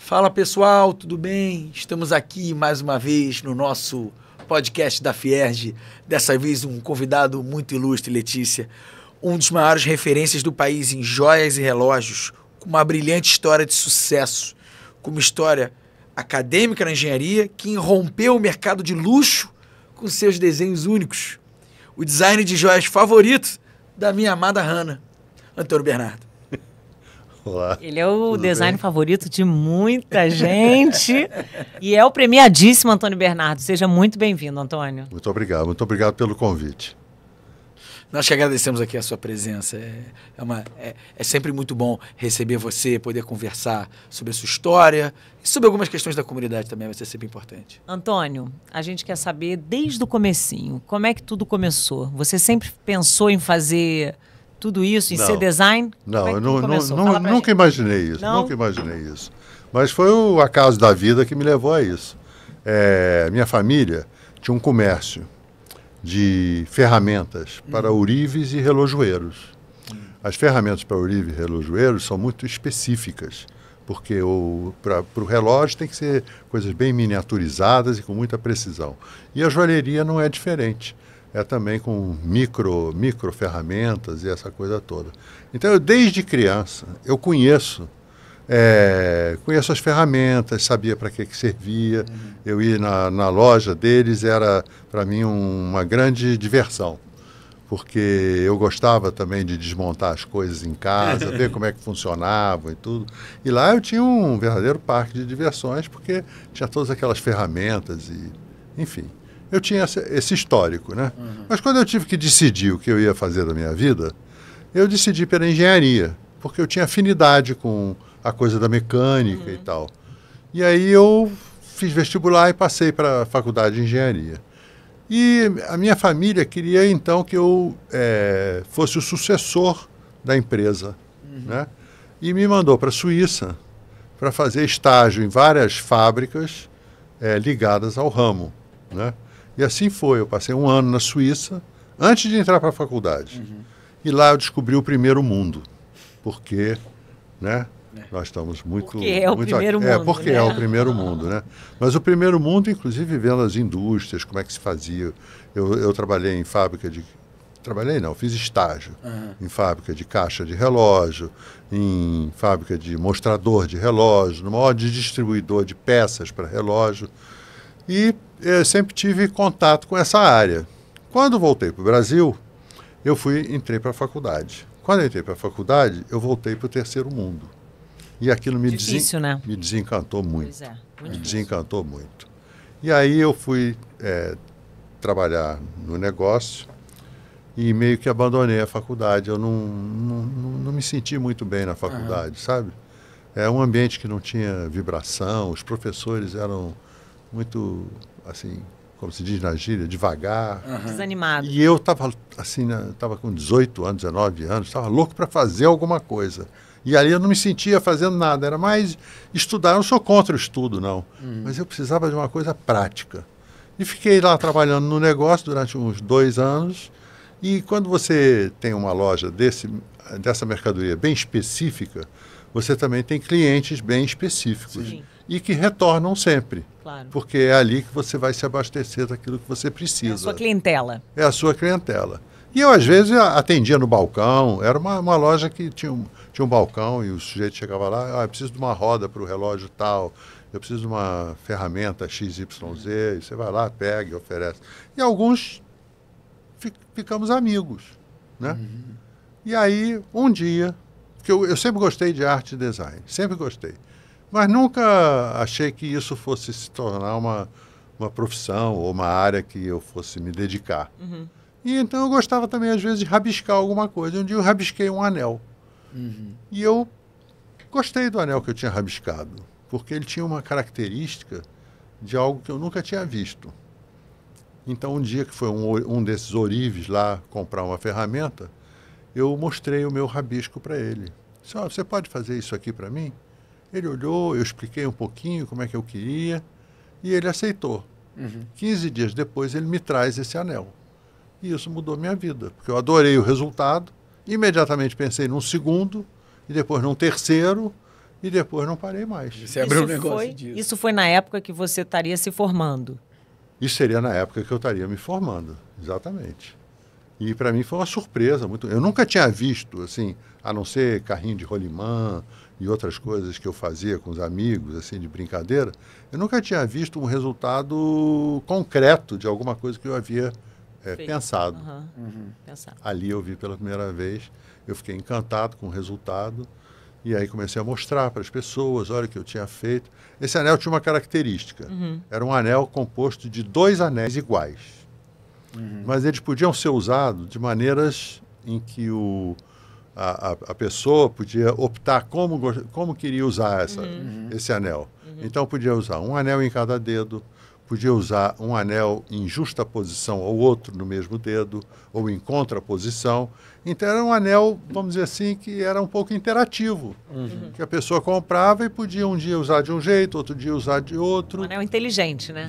Fala pessoal, tudo bem? Estamos aqui mais uma vez no nosso podcast da Fierj. Dessa vez um convidado muito ilustre, Letícia, um dos maiores referências do país em joias e relógios, com uma brilhante história de sucesso, com uma história acadêmica na engenharia que irrompeu o mercado de luxo com seus desenhos únicos. O design de joias favorito da minha amada Hannah, Antônio Bernardo. Olá, ele é o design favorito de muita gente e é o premiadíssimo Antônio Bernardo. Seja muito bem-vindo, Antônio. muito obrigado pelo convite. Nós que agradecemos aqui a sua presença. É sempre muito bom receber você, poder conversar sobre a sua história e sobre algumas questões da comunidade também, vai ser sempre importante. Antônio, a gente quer saber desde o comecinho, como é que tudo começou? Você sempre pensou em fazer tudo isso, em ser design? Não, eu nunca imaginei isso. Não? Nunca imaginei isso. Mas foi o acaso da vida que me levou a isso. Minha família tinha um comércio de ferramentas para ourives e relojoeiros. As ferramentas para ourives e relojoeiros são muito específicas, porque para o relógio tem que ser coisas bem miniaturizadas e com muita precisão. E a joalheria não é diferente. É também com micro ferramentas e essa coisa toda. Então, eu, desde criança, eu conheço as ferramentas, sabia para que servia. Eu ia na loja deles, era para mim uma grande diversão, porque eu gostava também de desmontar as coisas em casa, ver como é que funcionavam e tudo. E lá eu tinha um verdadeiro parque de diversões, porque tinha todas aquelas ferramentas e, enfim. Eu tinha esse histórico, né? Mas quando eu tive que decidir o que eu ia fazer da minha vida, eu decidi pela engenharia, porque eu tinha afinidade com a coisa da mecânica e tal. E aí eu fiz vestibular e passei para a faculdade de engenharia. E a minha família queria então que eu fosse o sucessor da empresa, né? E me mandou para a Suíça para fazer estágio em várias fábricas ligadas ao ramo, né? E assim foi, eu passei um ano na Suíça, antes de entrar para a faculdade. E lá eu descobri o primeiro mundo, porque, né, nós estamos muito... Porque é o primeiro mundo, porque né? é o primeiro mundo, né? Mas o primeiro mundo, inclusive, vendo as indústrias, como é que se fazia. Eu trabalhei em fábrica de... Trabalhei não, fiz estágio em fábrica de caixa de relógio, em fábrica de mostrador de relógio, no maior distribuidor de peças para relógio. E eu sempre tive contato com essa área. Quando voltei para o Brasil, entrei para a faculdade. Quando eu entrei para a faculdade, eu voltei para o terceiro mundo. E aquilo me desencantou muito. Pois é, Me desencantou muito. E aí eu fui trabalhar no negócio e meio que abandonei a faculdade. Eu não me senti muito bem na faculdade, sabe? É um ambiente que não tinha vibração, os professores eram muito, assim, como se diz na gíria, devagar. Desanimado. E eu estava assim, estava com 18 anos, 19 anos, estava louco para fazer alguma coisa. E ali eu não me sentia fazendo nada, era mais estudar. Eu não sou contra o estudo, não. Mas eu precisava de uma coisa prática. E fiquei lá trabalhando no negócio durante uns 2 anos. E quando você tem uma loja dessa mercadoria bem específica, você também tem clientes bem específicos. Sim. E que retornam sempre. Claro. Porque é ali que você vai se abastecer daquilo que você precisa. É a sua clientela. É a sua clientela. E eu, às vezes, atendia no balcão. Era uma loja que tinha um balcão e o sujeito chegava lá, eu preciso de uma roda para o relógio tal, eu preciso de uma ferramenta XYZ, e você vai lá, pega e oferece. E alguns ficamos amigos, né? E aí, um dia, porque eu sempre gostei de arte e design, sempre gostei. Mas nunca achei que isso fosse se tornar uma profissão ou uma área que eu fosse me dedicar. E então eu gostava também, às vezes, de rabiscar alguma coisa. Um dia eu rabisquei um anel. E eu gostei do anel que eu tinha rabiscado, porque ele tinha uma característica de algo que eu nunca tinha visto. Então, um dia que foi um desses ourives lá comprar uma ferramenta, eu mostrei o meu rabisco para ele. Disse, você pode fazer isso aqui para mim? Ele olhou, eu expliquei um pouquinho como é que eu queria e ele aceitou. 15 dias depois ele me traz esse anel. E isso mudou minha vida, porque eu adorei o resultado, imediatamente pensei num segundo, e depois num terceiro, e depois não parei mais. Você abriu um negócio disso. Isso foi na época que você estaria se formando? Isso seria na época que eu estaria me formando, exatamente. E para mim foi uma surpresa. Eu nunca tinha visto, assim, a não ser carrinho de rolimã e outras coisas que eu fazia com os amigos, assim, de brincadeira, eu nunca tinha visto um resultado concreto de alguma coisa que eu havia pensado. Pensado. Ali eu vi pela primeira vez, eu fiquei encantado com o resultado, e aí comecei a mostrar para as pessoas, olha o que eu tinha feito. Esse anel tinha uma característica, era um anel composto de 2 anéis iguais, mas eles podiam ser usados de maneiras em que a pessoa podia optar como queria usar esse anel. Então podia usar um anel em cada dedo, podia usar um anel em justa posição ao outro no mesmo dedo, ou em contraposição. Então era um anel, vamos dizer assim, que era um pouco interativo, que a pessoa comprava e podia um dia usar de um jeito, outro dia usar de outro. Um anel inteligente, né?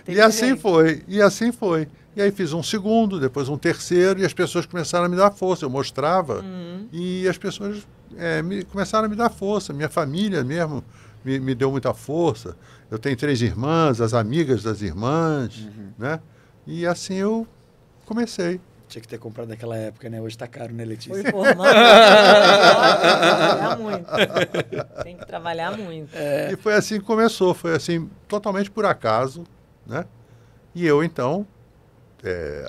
E assim foi, e assim foi. E aí fiz um segundo, depois um terceiro, e as pessoas começaram a me dar força. Eu mostrava, e as pessoas começaram a me dar força. Minha família mesmo me deu muita força. Eu tenho 3 irmãs, as amigas das irmãs, né? E assim eu comecei. Tinha que ter comprado naquela época, né? Hoje tá caro, né, Letícia? Foi formando. Trabalhar muito. Tem que trabalhar muito. E foi assim que começou. Foi assim, totalmente por acaso, né? E eu, então,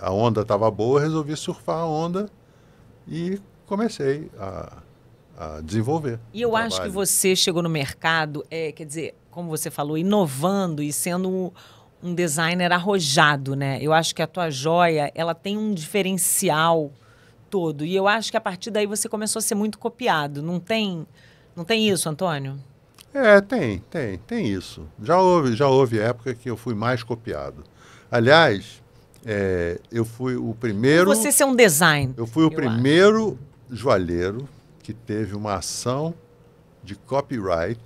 a onda estava boa, resolvi surfar a onda e comecei a desenvolver. E eu acho que você chegou no mercado, quer dizer, como você falou, inovando e sendo um designer arrojado, né? Eu acho que a tua joia, ela tem um diferencial todo. E eu acho que a partir daí você começou a ser muito copiado. Não tem isso, Antônio? Tem isso. Já houve época que eu fui mais copiado. Aliás, eu fui o primeiro... Você ser um design. Eu fui o primeiro joalheiro que teve uma ação de copyright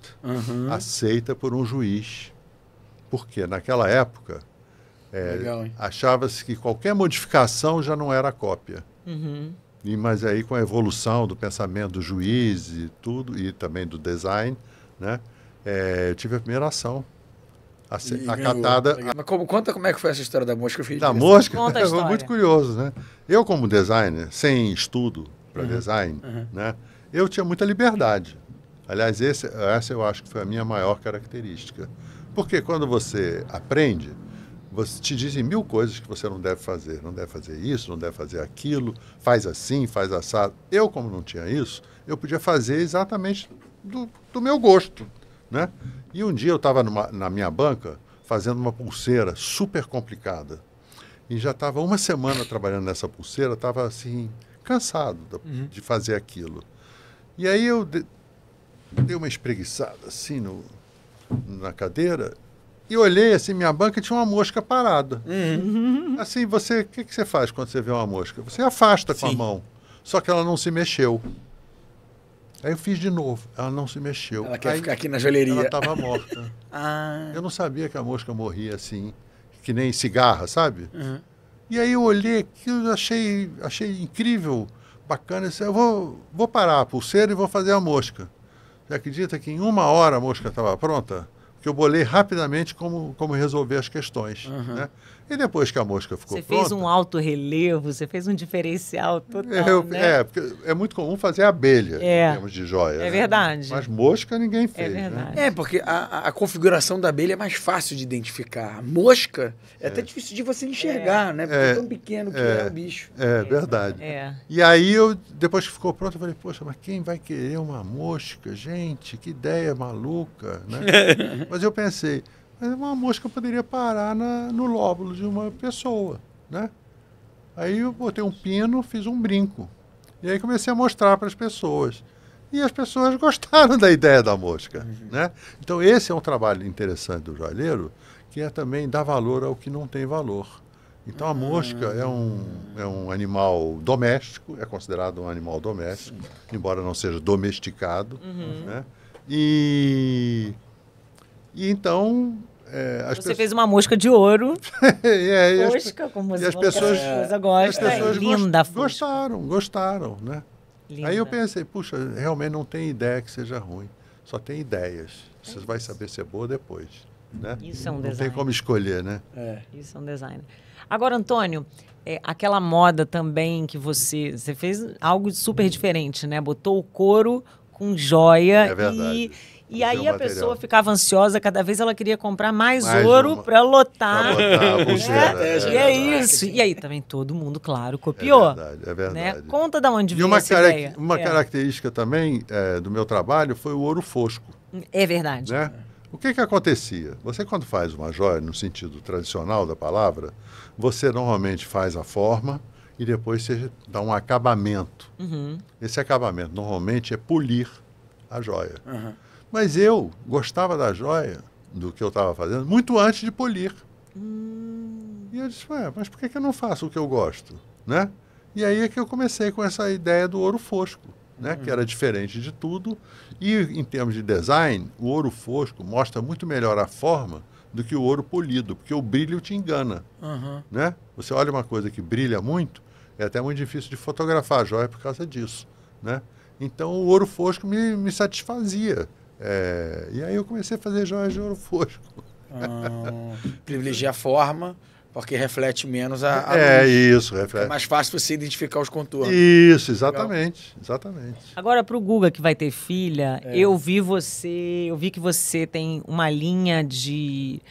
aceita por um juiz. Porque naquela época achava-se que qualquer modificação já não era cópia. Mas aí com a evolução do pensamento do juiz e tudo, e também do design, né, eu tive a primeira ação. Acatada. Mas conta como é que foi essa história da mosca. Da mosca? Conta a história. Muito curioso, né? Eu, como designer, sem estudo para design, né, eu tinha muita liberdade. Aliás, essa eu acho que foi a minha maior característica. Porque quando você aprende, você te dizem 1000 coisas que você não deve fazer. Não deve fazer isso, não deve fazer aquilo, faz assim, faz assado. Eu, como não tinha isso, eu podia fazer exatamente do meu gosto, né? E um dia eu estava na minha banca fazendo uma pulseira super complicada. E já estava uma semana trabalhando nessa pulseira, estava assim, cansado de fazer aquilo. E aí eu dei uma espreguiçada assim na cadeira e olhei assim, minha banca tinha uma mosca parada. Assim, o que você faz quando você vê uma mosca? Você afasta com a mão, só que ela não se mexeu. Aí eu fiz de novo, ela não se mexeu. Ela quer ficar aqui na joalheria. Ela estava morta. Eu não sabia que a mosca morria assim, que nem cigarra, sabe? E aí eu olhei aquilo, achei incrível, bacana. Eu disse, eu vou parar a pulseira e vou fazer a mosca. Você acredita que em 1 hora a mosca estava pronta? Porque eu bolei rapidamente como resolver as questões. Né? E depois que a mosca ficou pronta... Você fez um alto relevo, você fez um diferencial total, né? Porque é muito comum fazer abelha, em termos de joia. É verdade. Mas mosca ninguém fez. É verdade. Né? Porque a configuração da abelha é mais fácil de identificar. A mosca é até difícil de você enxergar, né? Porque é tão pequeno que é o bicho. É verdade. E aí, depois que ficou pronto, eu falei, poxa, mas quem vai querer uma mosca? Gente, que ideia maluca, né? Mas eu pensei, mas uma mosca poderia parar no lóbulo de uma pessoa, né? Aí eu botei um pino, fiz um brinco. E aí comecei a mostrar para as pessoas. E as pessoas gostaram da ideia da mosca, né? Então esse é um trabalho interessante do joalheiro, que é também dar valor ao que não tem valor. Então a mosca é um animal doméstico, é considerado um animal doméstico, embora não seja domesticado, né? E então... Você fez uma mosca de ouro. Mosca, como as pessoas gostam. Linda a gostaram, né? Linda. Aí eu pensei, puxa, realmente não tem ideia que seja ruim. Só tem ideias. Você vai saber se é boa depois. Né? Isso é um não design. tem como escolher, né? Isso é um design. Agora, Antônio, aquela moda também que você fez algo super diferente, né? Botou o couro com joia. É verdade. E aí a material. pessoa ficava ansiosa, cada vez ela queria comprar mais Mais ouro uma. para lotar. Pra botar a pulseira. E é isso. E aí também todo mundo, claro, copiou. É verdade. Né? Conta de onde E veio essa ideia. uma característica também do meu trabalho foi o ouro fosco. É verdade. Né? O que acontecia? Você, quando faz uma joia, no sentido tradicional da palavra, você normalmente faz a forma e depois você dá um acabamento. Esse acabamento, normalmente, é polir a joia. Mas eu gostava da joia, do que eu estava fazendo, muito antes de polir. E eu disse, mas por que eu não faço o que eu gosto? Né? E aí é que eu comecei com essa ideia do ouro fosco, né? Que era diferente de tudo. E, em termos de design, o ouro fosco mostra muito melhor a forma do que o ouro polido, porque o brilho te engana. Né? Você olha uma coisa que brilha muito, é até muito difícil de fotografar a joia por causa disso. Né? Então, o ouro fosco me satisfazia. E aí eu comecei a fazer joias de ouro fosco. Privilegia a forma, porque reflete menos a luz. Isso, reflete. É mais fácil você identificar os contornos. Isso, exatamente. Agora, para o Guga, que vai ter filha, eu vi que você tem uma linha de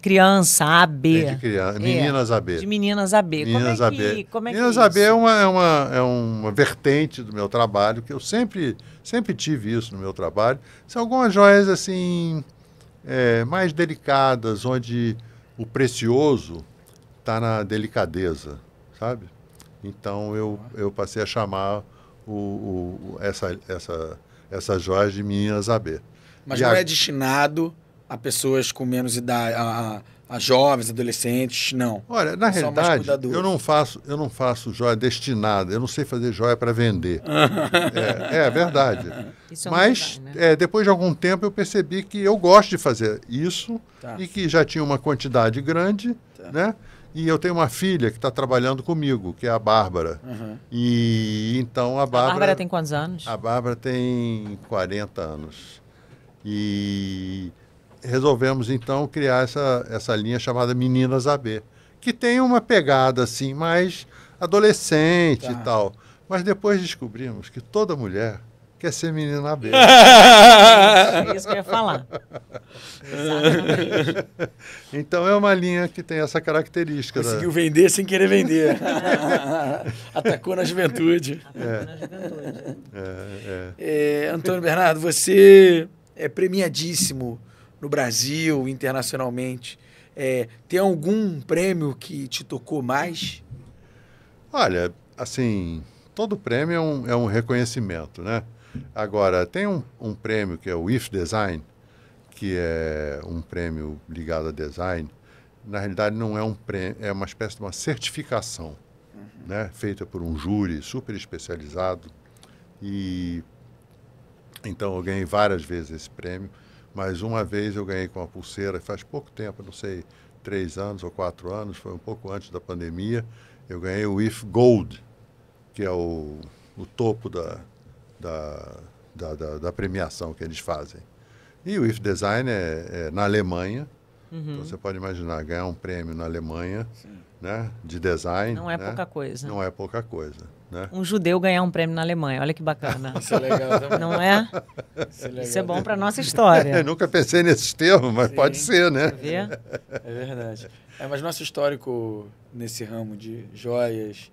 criança AB. De criança, meninas AB. De meninas AB. Meninas AB. Como é que Meninas é AB isso? é uma vertente do meu trabalho, que eu sempre tive isso no meu trabalho. São algumas joias assim mais delicadas, onde o precioso está na delicadeza, sabe? Então eu passei a chamar essas joias de meninas AB. Mas não é destinado a pessoas com menos idade, a jovens, adolescentes, não. Olha, na Só mais realidade, cuidadoso. eu não faço joia destinada, eu não sei fazer joia para vender. É verdade. Isso é um Mas, design, né? depois de algum tempo, eu percebi que eu gosto de fazer isso Tá. e que já tinha uma quantidade grande, né? E eu tenho uma filha que está trabalhando comigo, que é a Bárbara. E então a Bárbara... A Bárbara tem quantos anos? A Bárbara tem 40 anos. E resolvemos, então, criar essa linha chamada Meninas AB, que tem uma pegada, assim, mais adolescente e tal. Mas depois descobrimos que toda mulher quer ser menina AB. É isso que eu ia falar. Exatamente. Então, é uma linha que tem essa característica. Conseguiu vender sem querer vender. Atacou na juventude. Antônio Bernardo, você é premiadíssimo no Brasil, internacionalmente. Tem algum prêmio que te tocou mais? Olha, assim, todo prêmio é um reconhecimento, né? Agora, tem um prêmio que é o IF Design, que é um prêmio ligado a design. Na realidade, não é um prêmio, é uma espécie de uma certificação, né? Feita por um júri super especializado. E então eu ganhei várias vezes esse prêmio, mas uma vez eu ganhei com uma pulseira, faz pouco tempo, não sei, 3 anos ou 4 anos, foi um pouco antes da pandemia. Eu ganhei o IF Gold, que é o topo da premiação que eles fazem. E o IF Design é na Alemanha. Então você pode imaginar, ganhar um prêmio na Alemanha, né, de design. Não é né? pouca coisa. Não é pouca coisa. Né? Um judeu ganhar um prêmio na Alemanha, olha que bacana. Isso é legal também. Não é? Isso é bom para nossa história. Eu nunca pensei nesses termos, mas pode ser, né? Vê? É verdade. Mas nosso histórico nesse ramo de joias,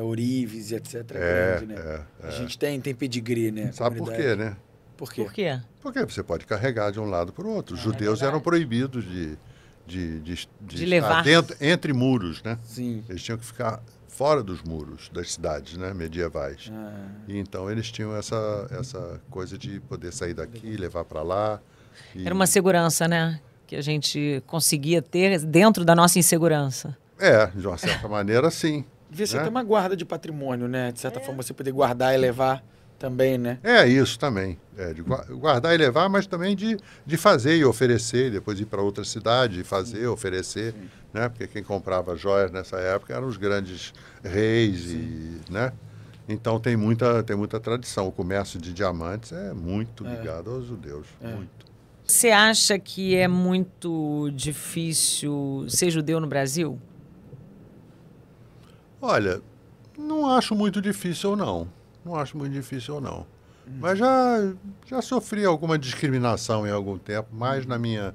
ourives e etc. é grande, né? A gente tem pedigree, né? Sabe por quê, né? Por quê? Por quê? Porque você pode carregar de um lado para o outro. Os judeus eram proibidos de levar. estar entre muros, né? Sim. Eles tinham que ficar fora dos muros das cidades, né, medievais. E então eles tinham essa coisa de poder sair daqui, levar para lá. Era uma segurança, né? Que a gente conseguia ter dentro da nossa insegurança. De uma certa maneira, sim. Devia ser né? até uma guarda de patrimônio, né? De certa forma, você poder guardar e levar também, né? Isso também. De guardar e levar, mas também de fazer e oferecer, e depois ir para outra cidade e fazer, oferecer. Né? Porque quem comprava joias nessa época eram os grandes reis, né? Então tem muita tradição. O comércio de diamantes é muito ligado aos judeus, muito. Você acha que é muito difícil ser judeu no Brasil? Olha, não acho muito difícil, não. Não acho muito difícil, não. Mas já sofri alguma discriminação em algum tempo, mais na minha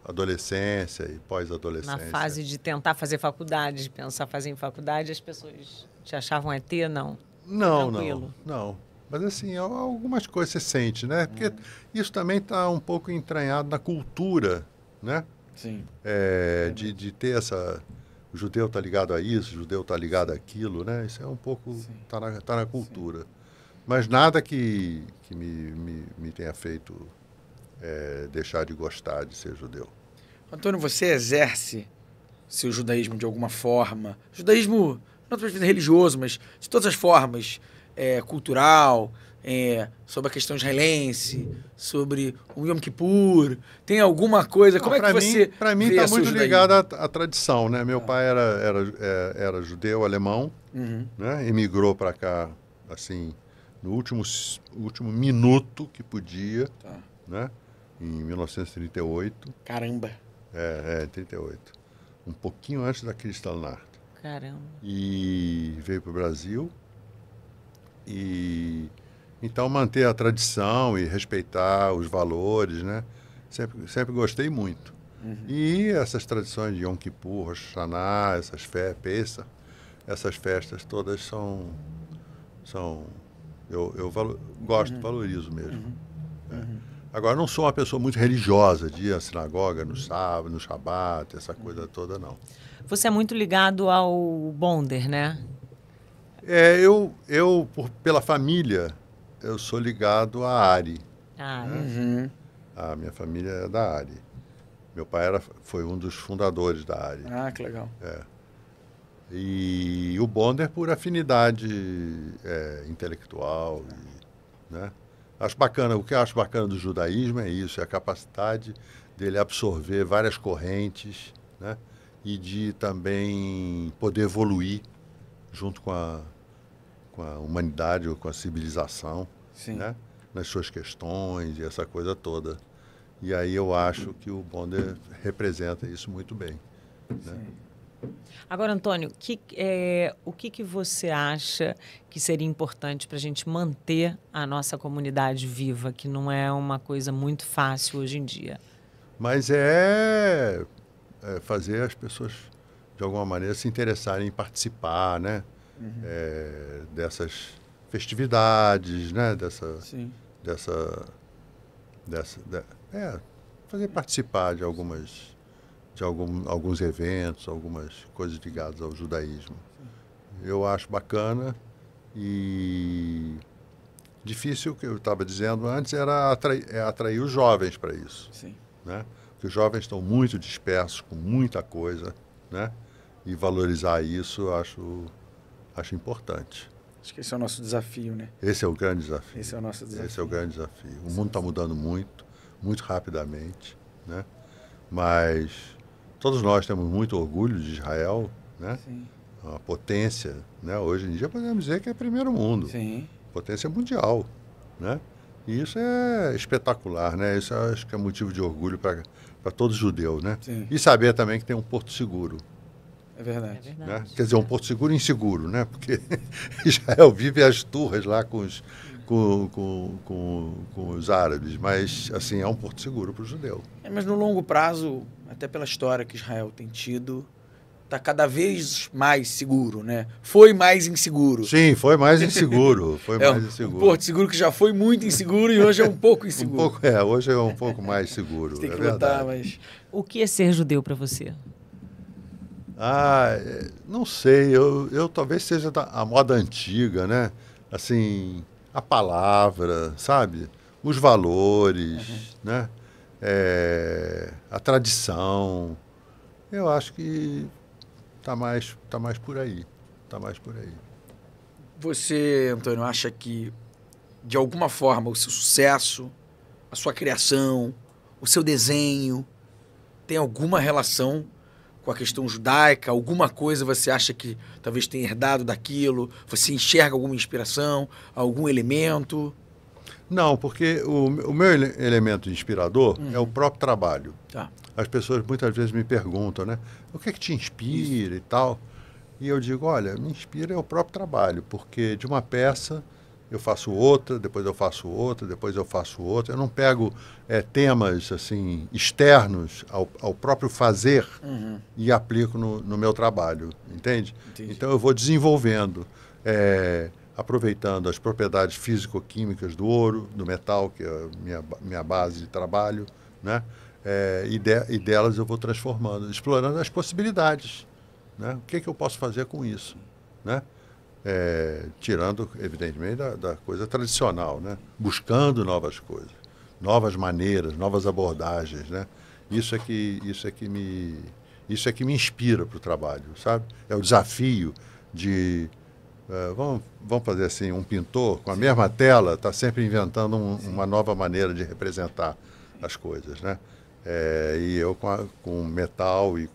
adolescência e pós-adolescência. Na fase de tentar fazer faculdade, de pensar fazer em faculdade, as pessoas te achavam ET? Não. Tranquilo. Não. Mas assim, algumas coisas você sente, né? Porque isso também está um pouco entranhado na cultura, né? Sim. De ter essa... O judeu está ligado a isso, o judeu está ligado àquilo, né? Isso é um pouco... Está na cultura. Sim. Mas nada que me tenha feito deixar de gostar de ser judeu. Antônio, você exerce seu judaísmo de alguma forma? Judaísmo, não estou falando religioso, mas de todas as formas, cultural, sobre a questão israelense, sobre o Yom Kippur. Tem alguma coisa? Como é que você... Para mim está muito ligado à tradição, né? Meu pai era judeu alemão, né? Emigrou para cá, assim, no último minuto que podia, né? Em 1938. Caramba! 38. Um pouquinho antes da Kristallnacht. Caramba! E veio para o Brasil. E então manter a tradição e respeitar os valores, né? Sempre gostei muito. E essas tradições de Yom Kippur, Rosh Hashanah, Pesach, essas festas todas são eu gosto, valorizo mesmo. Agora, não sou uma pessoa muito religiosa, de ir à sinagoga no sábado, no Shabat, essa coisa toda, não. Você é muito ligado ao Bonder, né? Pela família, eu sou ligado à Ari. Né? A minha família é da Ari. Meu pai foi um dos fundadores da Ari. Ah, que legal. E o Bonder por afinidade intelectual, né? Acho bacana, o que eu acho bacana do judaísmo é isso, é a capacidade dele absorver várias correntes, né? E de também poder evoluir junto com a humanidade ou com a civilização, né? Nas suas questões e essa coisa toda. E aí eu acho que o Bonder representa isso muito bem. Né? Agora, Antônio, o que você acha que seria importante para a gente manter a nossa comunidade viva, que não é uma coisa muito fácil hoje em dia? Mas fazer as pessoas, de alguma maneira, se interessarem em participar, né? Dessas festividades, né? Fazer participar de alguns eventos, algumas coisas ligadas ao judaísmo. Eu acho bacana e difícil, que eu estava dizendo antes, era atrair os jovens para isso. Sim. Né? Porque os jovens estão muito dispersos com muita coisa, né? E valorizar isso eu acho importante. Acho que esse é o nosso desafio, né? Esse é o grande desafio. Esse é o nosso desafio. Esse é o grande desafio. O mundo está mudando muito, muito rapidamente, né? Mas todos nós temos muito orgulho de Israel, né? Sim. Uma potência, né? Hoje em dia podemos dizer que é primeiro mundo. Sim. Potência mundial, né? E isso é espetacular, né? Isso eu acho que é motivo de orgulho para todo judeu, né? Sim. E saber também que tem um porto seguro. É verdade. Né? Quer dizer, um porto seguro e inseguro, né? Porque Israel vive as turras lá com os árabes, mas assim, é um porto seguro para o judeu. Mas no longo prazo, até pela história que Israel tem tido, está cada vez mais seguro, né? Foi mais inseguro. Sim, foi mais inseguro. Um porto seguro que já foi muito inseguro e hoje é um pouco inseguro. Hoje é um pouco mais seguro. Tem que lutar, mas... O que é ser judeu para você? Não sei, eu talvez seja a moda antiga, né? Assim, a palavra, sabe? Os valores, né? A tradição. Eu acho que tá mais por aí. Tá mais por aí. Você, Antônio, acha que, de alguma forma, o seu sucesso, a sua criação, o seu desenho, tem alguma relação com a questão judaica? Alguma coisa você acha que talvez tenha herdado daquilo? Você enxerga alguma inspiração, algum elemento? Não, porque o meu elemento inspirador é o próprio trabalho. Tá. As pessoas muitas vezes me perguntam, né? O que é que te inspira e tal? E eu digo, olha, me inspira é o próprio trabalho, porque de uma peça eu faço outra, depois eu faço outra, depois eu faço outra. Eu não pego temas assim externos ao próprio fazer e aplico no meu trabalho, entende? Entendi. Então eu vou desenvolvendo, aproveitando as propriedades físico-químicas do ouro, do metal, que é a minha base de trabalho, né? E delas eu vou transformando, explorando as possibilidades, né? O que eu posso fazer com isso, né? Tirando, evidentemente, da coisa tradicional, né? Buscando novas coisas, novas maneiras, novas abordagens, né? Isso é que me inspira para o trabalho, sabe? É o desafio de vamos fazer assim, um pintor com a mesma tela está sempre inventando uma nova maneira de representar as coisas, né? E eu com metal e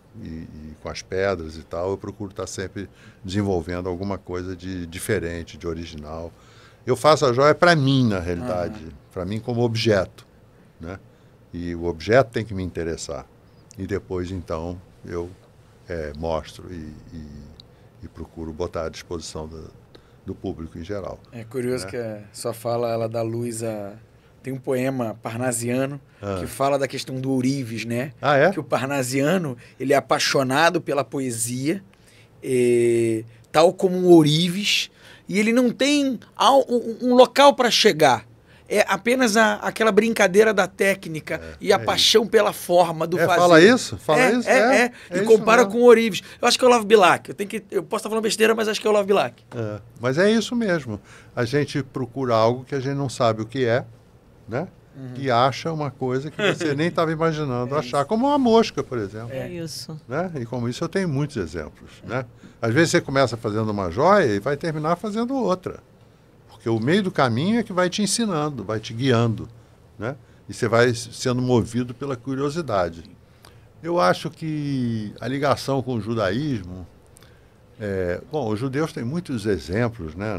com as pedras e tal, eu procuro estar sempre desenvolvendo alguma coisa de diferente, de original. Eu faço a joia para mim, na realidade, para mim como objeto, né? E o objeto tem que me interessar. E depois, então, eu mostro e procuro botar à disposição do público em geral. É curioso, né? Que a sua fala, ela dá luz a... Tem um poema parnasiano que fala da questão do ourives, né? Ah, é? Que o parnasiano, ele é apaixonado pela poesia, tal como um ourives, e ele não tem um local para chegar. É apenas aquela brincadeira da técnica e a paixão pela forma do fazer. Fala isso? E compara com o ourives. Eu acho que é o Olavo Bilac. Eu posso estar falando besteira, mas acho que é o Olavo Bilac. Mas é isso mesmo. A gente procura algo que a gente não sabe o que é, né? E acha uma coisa que você nem estava imaginando achar, como uma mosca, por exemplo. É isso. Né? E como isso eu tenho muitos exemplos. Né? Às vezes você começa fazendo uma joia e vai terminar fazendo outra. Porque o meio do caminho é que vai te ensinando, vai te guiando. Né? E você vai sendo movido pela curiosidade. Eu acho que a ligação com o judaísmo... Bom, os judeus têm muitos exemplos, né,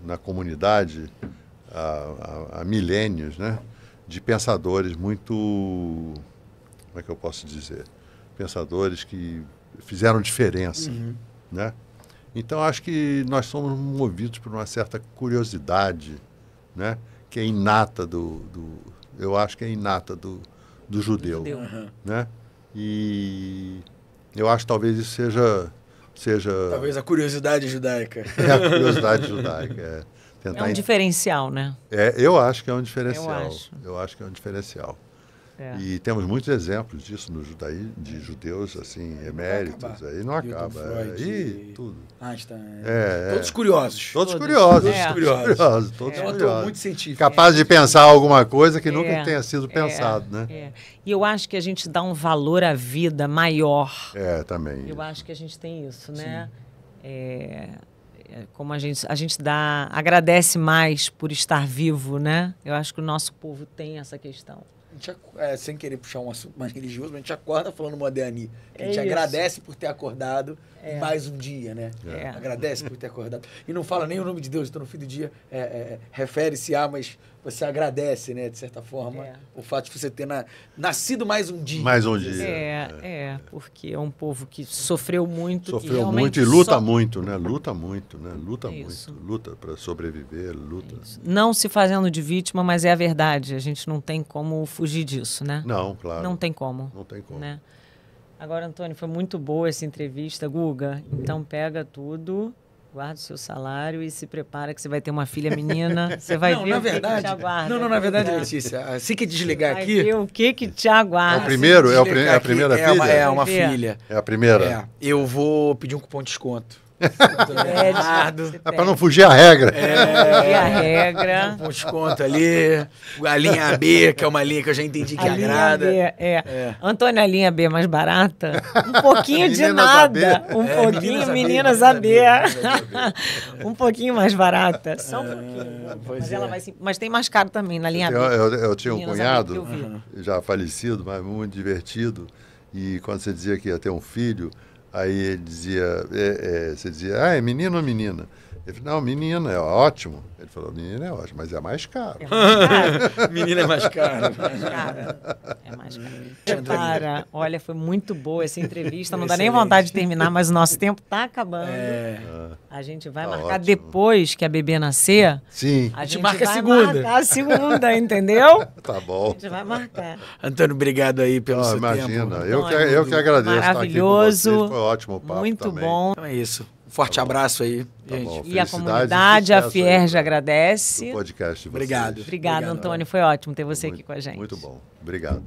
na comunidade há milênios, né, de pensadores muito... Como é que eu posso dizer? Pensadores que fizeram diferença. Né? Então, acho que nós somos movidos por uma certa curiosidade, né, que é inata eu acho que é inata do judeu. Né? E eu acho que talvez isso seja... Talvez a curiosidade judaica. A curiosidade judaica, É um diferencial, né? Eu acho que é um diferencial. Eu acho que é um diferencial. E temos muitos exemplos disso no judaísmo, de judeus assim, eméritos. Aí não acaba. Freud, tudo. Einstein. Todos curiosos. Todos curiosos. Todos muito científicos. Capazes de pensar alguma coisa que nunca tenha sido pensado, né? E eu acho que a gente dá um valor à vida maior. Também. Eu acho que a gente tem isso, né? Como a gente agradece mais por estar vivo, né? Eu acho que o nosso povo tem essa questão. A gente, sem querer puxar um assunto mais religioso, mas a gente acorda falando Modéani. A gente agradece por ter acordado mais um dia, né? Agradece por ter acordado. E não fala nem o nome de Deus, então no fim do dia refere-se a, mas você agradece, né? De certa forma, o fato de você ter nascido mais um dia. Mais um dia. Porque é um povo que sofreu muito. Sofreu muito e luta muito, né? Luta muito, né? Luta muito. Luta para sobreviver, luta. Não se fazendo de vítima, mas é a verdade. A gente não tem como fugir disso, né? Não, claro. Não tem como. Não tem como. Né? Agora, Antônio, foi muito boa essa entrevista, Guga. Então pega tudo, guarda o seu salário e se prepara que você vai ter uma filha menina. Você vai ver na o que verdade, te aguarda. Não, na verdade, Letícia, assim que desligar aqui... Vai ver o que te aguarda. É o primeiro? É a primeira filha? É uma filha. É a primeira? Eu vou pedir um cupom de desconto. Para não fugir à regra. Fugir à regra. Um desconto ali. A linha AB, que é uma linha que eu já entendi que agrada. Antônio, a linha B mais barata? Um pouquinho de nada. Meninas AB. Um pouquinho mais barata. Só um pouquinho. Mas tem mais caro também na linha B. Eu tinha um cunhado, já falecido, mas muito divertido. E quando você dizia que ia ter um filho, aí ele dizia, você dizia, é menino ou menina? Ele falou, não, menina, é ótimo. Ele falou, menina é ótimo, mas é mais caro. É mais caro. Menina é mais caro. É mais caro. Para, olha, foi muito boa essa entrevista. Não dá nem vontade de terminar, mas o nosso tempo está acabando. A gente vai marcar ótimo. Depois que a bebê nascer. Sim. A gente marca a vai segunda. marcar a segunda, entendeu? Tá A bom. gente vai marcar. Antônio, obrigado aí pelo seu Imagina, tempo. eu que agradeço Maravilhoso. estar aqui com vocês. Foi um ótimo papo Muito também. bom. Então é isso. Um forte abraço aí, gente. bom. E a Felicidades comunidade, e a sucesso Fierge aí, agradece. Do podcast de vocês. Obrigado. Obrigada, Antônio. Foi ótimo ter você aqui com a gente. Muito bom. Obrigado.